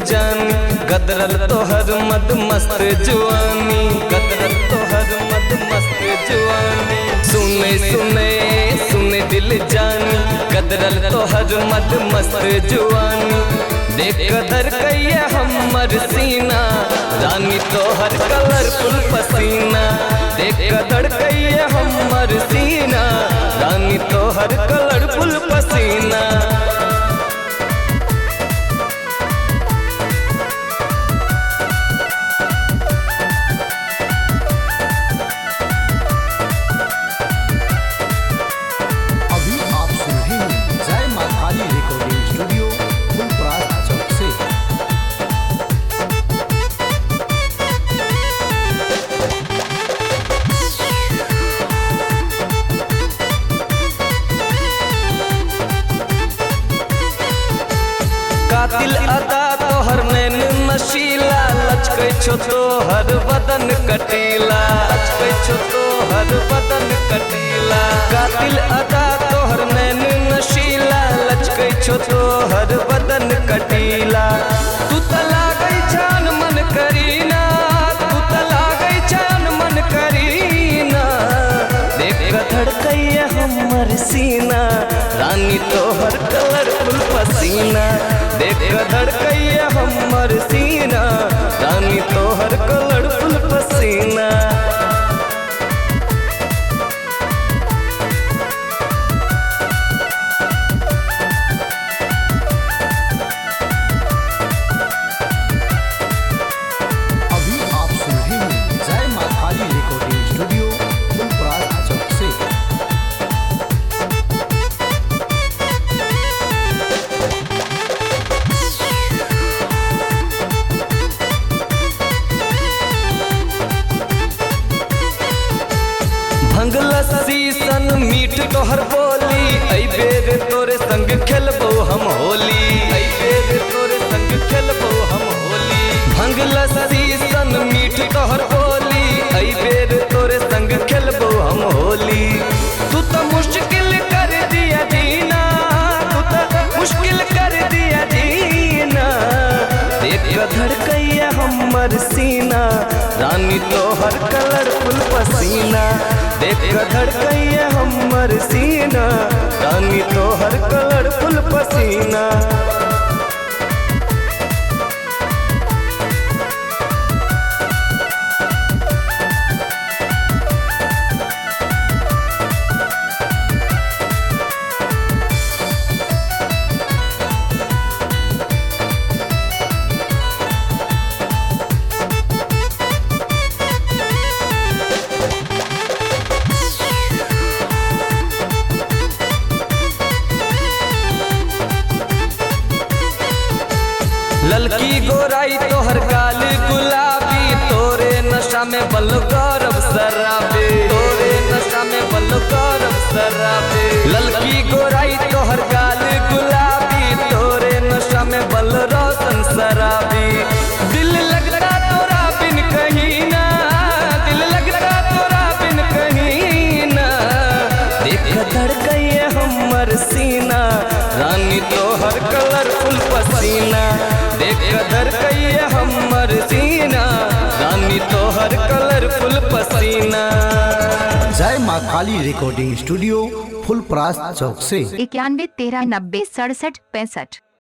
जानी, गदरल तोहर मद मस्त जुआनी, गदरल तोहर मद मस्त जुआनी। सुने सुने सुने दिल जानी, गदरल तोहर मद मस्त जुआनी। देख कदर कैया हमर सीना, रानी तोहर कलरफुल पसीना। देख कदर कैया हमर सीना, रानी तोहर कलरफुल पसीना। अभी आप सुन रहे हैं जय मां काली रिकॉर्डिंग स्टूडियो फुलपरास चौक से। कातिल अदा तोहर नैन नशीला, लचकै छो तोहर बदन कटीला, लचकै छो तोहर बदन कटीला। कातिल अदा तोहर नैन नशीला, लचकै छो तोहर बदन कटीला। तू त लागै जान मन करीना, तू त लागै जान मन करीना। देख धड़कैया हमर सीना, रानी तोहर कलरफुल पसीना। देख धड़कैया हमर सीना, रानी तोहर कलरफुल पसीना। अभी आप सुन रहे हैं जय मां काली रिकॉर्डिंग स्टूडियो फुलपरास चौक से। भंग लस्सी सन मीठ तोहर बोली, ऐ बेर तोरे संग खेलबो हम होली, ऐ बेर तोरे संग खेलबो हम होली। भंग लस्सी सन मीठ तोहर बोली, ऐ बेर तोरे संग खेलबो हम होली। तू तो मुश्किल कर दिया जीना, तू तो मुश्किल कर दिया जीना। देख धड़कैया हमर सीना, रानी तोहर कलरफुल पसीना। देख धड़कैया हमर सीना, रानी तोहर कलरफुल पसीना। ललकी गोराई तोहर गाल गुलाबी, तोरे नशा में बल्लो गौरव शराबी, तोरे नशा में बल्लो गौरव शराबी। ललकी गोराई तोहर गाल गुलाबी, तोरे नशा में बल्लो रोशन शराबी। दिल लगता तोरा बिन कहीं ना, दिल लगता तोरा बिन कहीं ना। देख धड़कैया हमर सीना, रानी तोहर कलरफुल पसीना। देख धड़कैया हमर सीना, रानी तोहर कलरफुल पसीना। जय मां काली रिकॉर्डिंग स्टूडियो फुलपरास चौक से। 91 13 90 67 65।